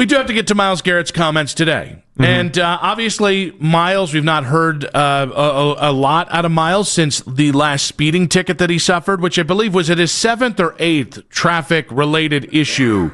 We do have to get to Myles Garrett's comments today. Mm-hmm. And obviously, Myles, we've not heard a lot out of Myles since the last speeding ticket that he suffered, which I believe was at his 7th or 8th traffic-related issue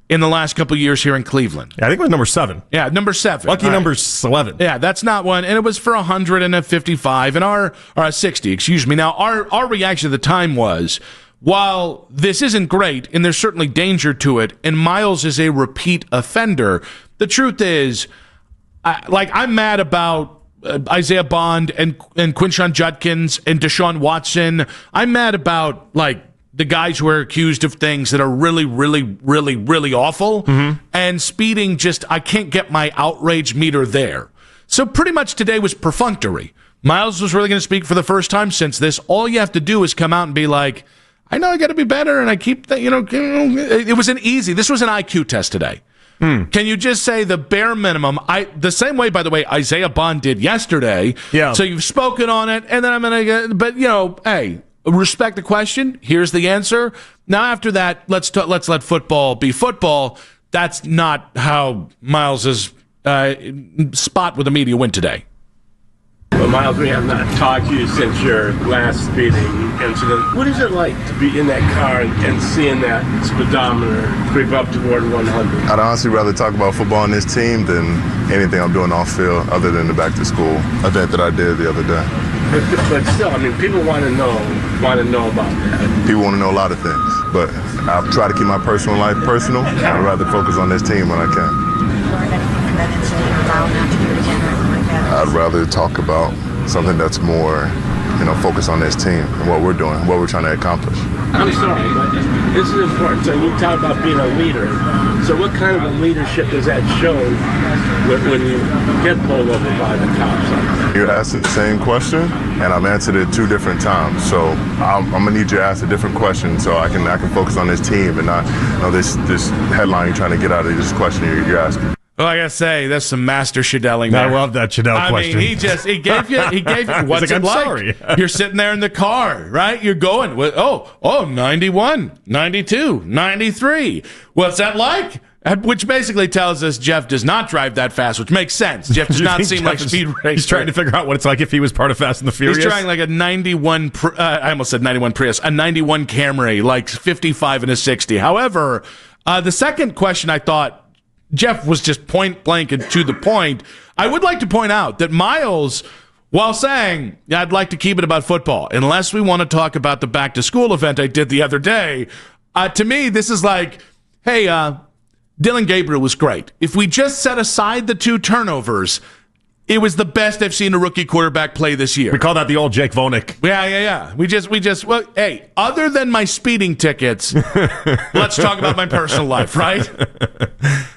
in the last couple of years here in Cleveland. Yeah, I think it was number 7. Yeah, number 7. Lucky number's 11. Yeah, that's not one. And it was for 155 and or 60, excuse me. Now, our reaction at the time was, while this isn't great, and there's certainly danger to it, and Myles is a repeat offender, the truth is, I'm mad about Isaiah Bond and Quinshon Judkins and Deshaun Watson. I'm mad about, the guys who are accused of things that are really, really, really, really awful. Mm-hmm. And speeding I can't get my outrage meter there. So pretty much today was perfunctory. Myles was really going to speak for the first time since this. All you have to do is come out and be like, I know I got to be better, and I keep it was this was an IQ test today. Can you just say the bare minimum? The same way, by the way, Isaiah Bond did yesterday. Yeah. So you've spoken on it, and then I'm going to get, but hey, respect the question. Here's the answer. Now after that, let's let football be football. That's not how Myles's spot with the media went today. Well, Myles, we have not talked to you since your last speeding incident. What is it like to be in that car and seeing that speedometer creep up toward 100? I'd honestly rather talk about football on this team than anything I'm doing off field other than the back-to-school event that I did the other day. But still, people want to know about that. People want to know a lot of things, but I try to keep my personal life personal. I'd rather focus on this team when I can. I'd rather talk about something that's more, focus on this team and what we're doing, what we're trying to accomplish. I'm sorry, but this is important. So you talk about being a leader. So what kind of a leadership does that show when you get pulled over by the cops? You asked the same question, and I've answered it 2 different times. So I'm gonna need you to ask a different question so I can focus on this team and not this headline you're trying to get out of this question you're asking. Well, I gotta say, that's some master Shadelling there. I love that Shadell question. I mean, he gave you what's it like? Sorry. You're sitting there in the car, right? You're going with 91, 92, 93. What's that like? Which basically tells us Jeff does not drive that fast, which makes sense. Jeff does not seem like speed racer. He's trying to figure out what it's like if he was part of Fast and the Furious. He's trying like a 91, I almost said 91 Prius, a 91 Camry, like 55 and a 60. However, the second question I thought, Jeff was just point blank and to the point. I would like to point out that Myles, while saying, I'd like to keep it about football, unless we want to talk about the back-to-school event I did the other day, to me, this is like, hey, Dylan Gabriel was great. If we just set aside the 2 turnovers, it was the best I've seen a rookie quarterback play this year. We call that the old Jake Vonek. Yeah. We just, well, hey, other than my speeding tickets, let's talk about my personal life, right?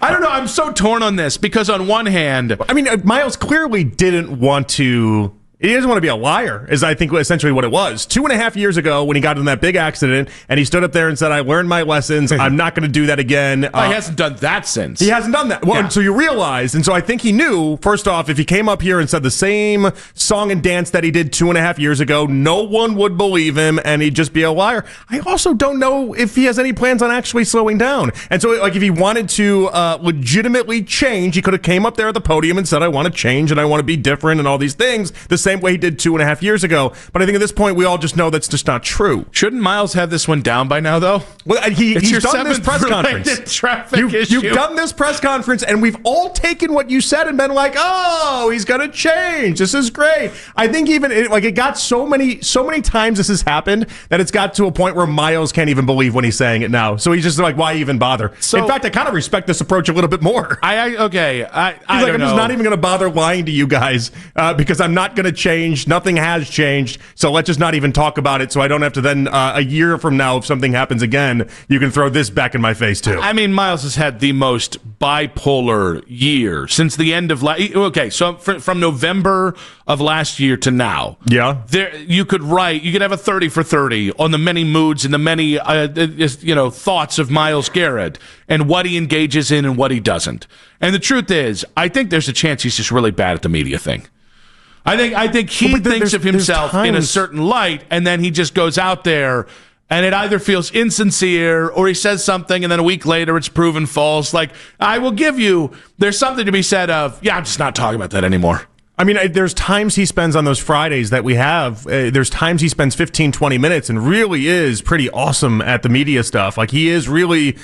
I don't know. I'm so torn on this because on one hand, Myles clearly didn't want to. He doesn't want to be a liar, is I think essentially what it was. 2.5 years ago when he got in that big accident and he stood up there and said, I learned my lessons. I'm not going to do that again. He hasn't done that since. He hasn't done that. Well, yeah. So you realized, and so I think he knew, first off, if he came up here and said the same song and dance that he did 2.5 years ago, no one would believe him and he'd just be a liar. I also don't know if he has any plans on actually slowing down. And so if he wanted to legitimately change, he could have came up there at the podium and said, I want to change and I want to be different and all these things. The same way he did 2.5 years ago. But I think at this point, we all just know that's just not true. Shouldn't Myles have this one down by now, though? Well, he's done this press conference. You've done this press conference, and we've all taken what you said and been like, oh, he's going to change. This is great. I think even, it got so many times this has happened that it's got to a point where Myles can't even believe when he's saying it now. So he's just like, why even bother? So, in fact, I kind of respect this approach a little bit more. I'm just not even going to bother lying to you guys because I'm not going to change. Nothing has changed. So let's just not even talk about it so I don't have to then a year from now, if something happens again, you can throw this back in my face too. Myles has had the most bipolar year since the end of so from November of last year to now. Yeah. You could have a 30 for 30 on the many moods and the many thoughts of Myles Garrett and what he engages in and what he doesn't. And the truth is, I think there's a chance he's just really bad at the media thing. I think he thinks of himself in a certain light, and then he just goes out there and it either feels insincere or he says something and then a week later it's proven false. Like, I will give you, there's something to be said of, yeah, I'm just not talking about that anymore. I mean, there's times he spends on those Fridays that we have. There's times he spends 15, 20 minutes and really is pretty awesome at the media stuff. Like, he's really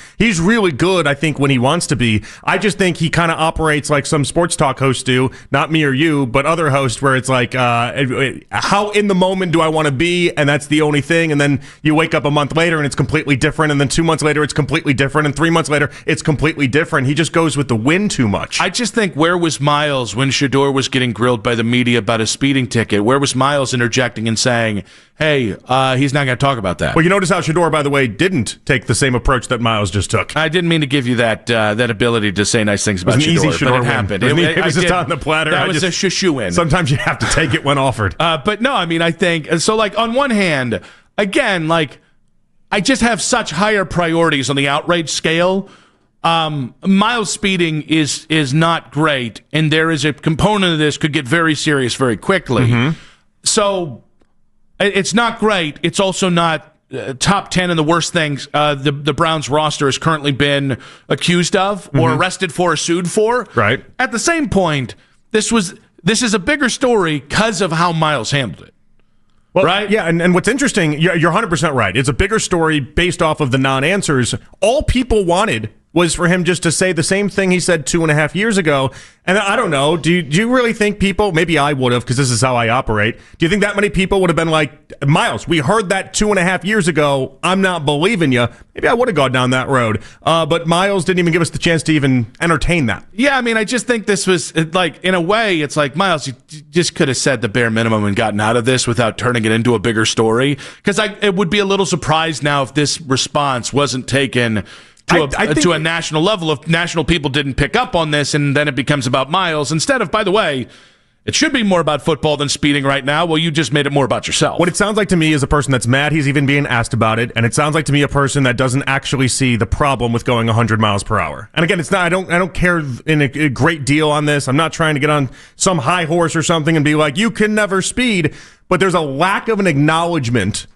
good, I think, when he wants to be. I just think he kind of operates like some sports talk hosts do, not me or you, but other hosts, where it's like, how in the moment do I want to be? And that's the only thing. And then you wake up a month later and it's completely different. And then 2 months later, it's completely different. And 3 months later, it's completely different. He just goes with the wind too much. I just think, where was Myles when Shedeur was getting grilled by the media about a speeding ticket? Where was Myles interjecting and saying, hey, he's not going to talk about that? Well, you notice how Shedeur, by the way, didn't take the same approach that Myles just took. I didn't mean to give you that ability to say nice things about Shedeur, easy Shedeur, but it happened. It was just on the platter. That was a shoo-in. Sometimes you have to take it when offered. But no, I mean, I think, so like, on one hand, again, like, I just have such higher priorities on the outrage scale. Myles speeding is not great, and there is a component of this could get very serious very quickly. Mm-hmm. So it's not great. It's also not top 10 in the worst things the Browns roster has currently been accused of or arrested for or sued for. Right. At the same point, this is a bigger story because of how Myles handled it. Well, right? Yeah, and what's interesting, you're 100% right. It's a bigger story based off of the non-answers. All people wanted was for him just to say the same thing he said 2.5 years ago. And I don't know, do you really think people, maybe I would have, because this is how I operate, do you think that many people would have been like, Myles, we heard that 2.5 years ago, I'm not believing you? Maybe I would have gone down that road. But Myles didn't even give us the chance to even entertain that. Yeah, I mean, I just think this was, like, in a way, it's like, Myles, you just could have said the bare minimum and gotten out of this without turning it into a bigger story. Because it would be a little surprised now if this response wasn't taken to a national level, if national people didn't pick up on this, and then it becomes about Myles instead of, by the way, it should be more about football than speeding right now. Well, you just made it more about yourself. What it sounds like to me is a person that's mad he's even being asked about it, and it sounds like to me a person that doesn't actually see the problem with going 100 miles per hour. And again, it's not. I don't care in a great deal on this. I'm not trying to get on some high horse or something and be like, you can never speed. But there's a lack of an acknowledgement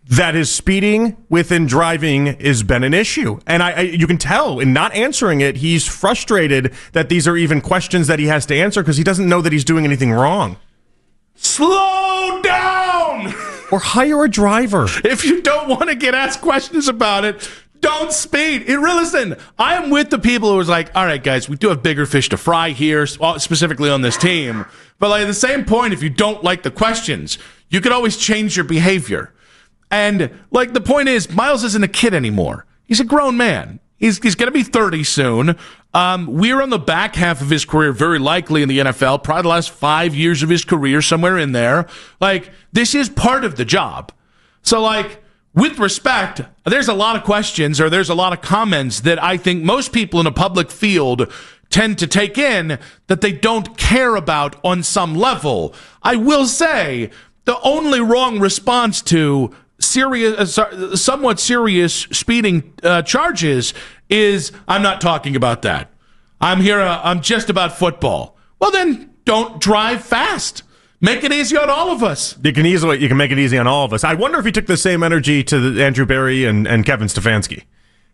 that his speeding within driving has been an issue. And you can tell in not answering it, he's frustrated that these are even questions that he has to answer because he doesn't know that he's doing anything wrong. Slow down! Or hire a driver. If you don't want to get asked questions about it, don't speed. Listen, I am with the people who was like, all right, guys, we do have bigger fish to fry here, specifically on this team. But like, at the same point, if you don't like the questions, you can always change your behavior. And, like, the point is, Myles isn't a kid anymore. He's a grown man. He's going to be 30 soon. We're on the back half of his career, very likely in the NFL, probably the last 5 years of his career, somewhere in there. Like, this is part of the job. So, like, with respect, there's a lot of questions or there's a lot of comments that I think most people in a public field tend to take in that they don't care about on some level. I will say, the only wrong response to somewhat serious speeding charges is, I'm not talking about that. I'm just about football. Well, then don't drive fast. Make it easy on all of us. You can make it easy on all of us. I wonder if he took the same energy to Andrew Berry and Kevin Stefanski.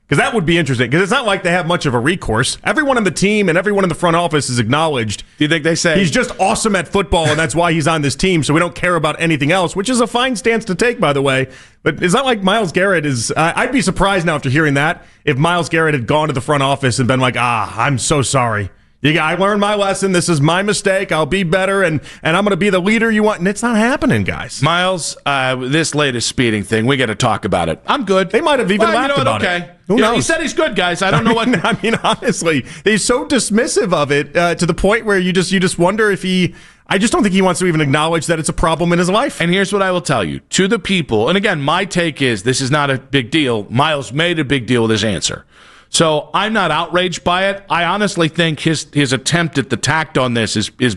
Because that would be interesting. Because it's not like they have much of a recourse. Everyone on the team and everyone in the front office is acknowledged. Do you think they say he's just awesome at football and that's why he's on this team, so we don't care about anything else, which is a fine stance to take, by the way. But it's not like Myles Garrett is... I'd be surprised now after hearing that if Myles Garrett had gone to the front office and been like, I'm so sorry. I learned my lesson. This is my mistake. I'll be better, and I'm going to be the leader you want. And it's not happening, guys. Myles, this latest speeding thing, we got to talk about it. I'm good. They might have even laughed about it. Who knows? He said he's good, guys. I don't know what. I mean, honestly, he's so dismissive of it to the point where you just wonder if he. I just don't think he wants to even acknowledge that it's a problem in his life. And here's what I will tell you to the people. And again, my take is this is not a big deal. Myles made a big deal with his answer. So I'm not outraged by it. I honestly think his attempt at the tact on this is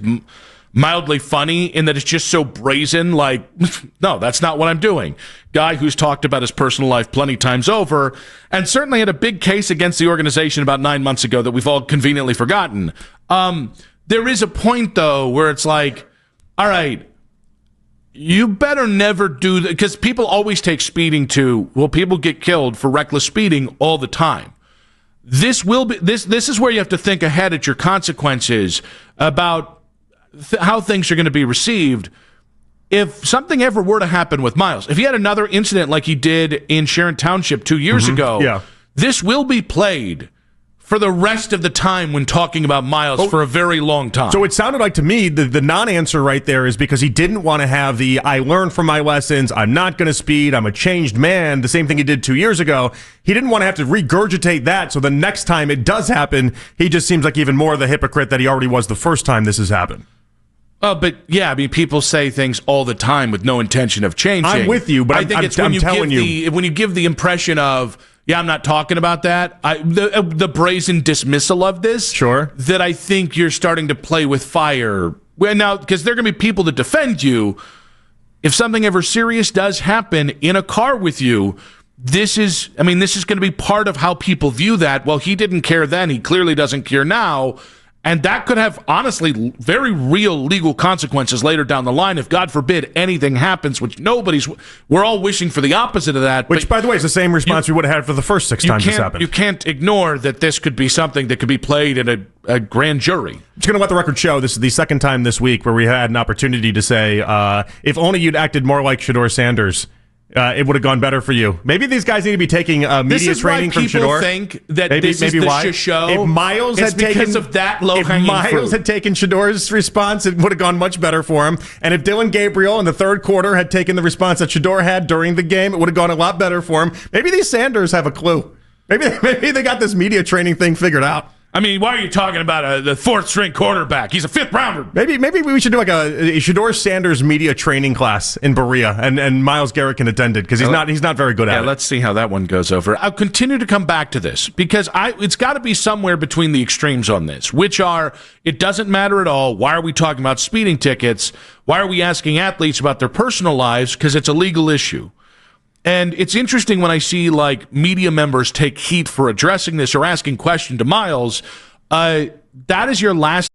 mildly funny in that it's just so brazen. Like, no, that's not what I'm doing. Guy who's talked about his personal life plenty times over and certainly had a big case against the organization about 9 months ago that we've all conveniently forgotten. There is a point, though, where it's like, all right, You better never do that, because people always take speeding to, well, people get killed for reckless speeding all the time. This is where you have to think ahead at your consequences about how things are going to be received. If something ever were to happen with Myles, if he had another incident like he did in Sharon Township 2 years ago, this will be played for the rest of the time when talking about Myles for a very long time. So it sounded like to me the non-answer right there is because he didn't want to have the I learned from my lessons, I'm not going to speed, I'm a changed man, the same thing he did 2 years ago. He didn't want to have to regurgitate that, so the next time it does happen, he just seems like even more of the hypocrite that he already was the first time this has happened. But yeah, I mean, people say things all the time with no intention of changing. I'm with you, but I think it's when you give the impression of, yeah, I'm not talking about that. The brazen dismissal of this. Sure. That I think you're starting to play with fire. Well, now, because there are going to be people that defend you. If something ever serious does happen in a car with you, this is going to be part of how people view that. Well, he didn't care then. He clearly doesn't care now. And that could have, honestly, very real legal consequences later down the line if, God forbid, anything happens, which we're all wishing for the opposite of that. Which, by the way, is the same response we would have had for the first 6 times this happened. You can't ignore that this could be something that could be played in a grand jury. I'm just going to let the record show this is the second time this week where we had an opportunity to say, if only you'd acted more like Shedeur Sanders, it would have gone better for you. Maybe these guys need to be taking media training from Shedeur. This is why people think that this is the show. If Myles had because of that low-hanging fruit. If Myles had taken Shedeur's response, it would have gone much better for him. And if Dylan Gabriel in the third quarter had taken the response that Shedeur had during the game, it would have gone a lot better for him. Maybe these Sanders have a clue. Maybe they got this media training thing figured out. I mean, why are you talking about the fourth-string quarterback? He's a fifth-rounder. Maybe we should do like a Shedeur Sanders media training class in Berea, and Myles Garrett can attend it because he's not very good at it. Yeah, let's see how that one goes over. I'll continue to come back to this because it's got to be somewhere between the extremes on this, which are it doesn't matter at all. Why are we talking about speeding tickets? Why are we asking athletes about their personal lives? Because it's a legal issue. And it's interesting when I see like media members take heat for addressing this or asking question to Myles. That is your last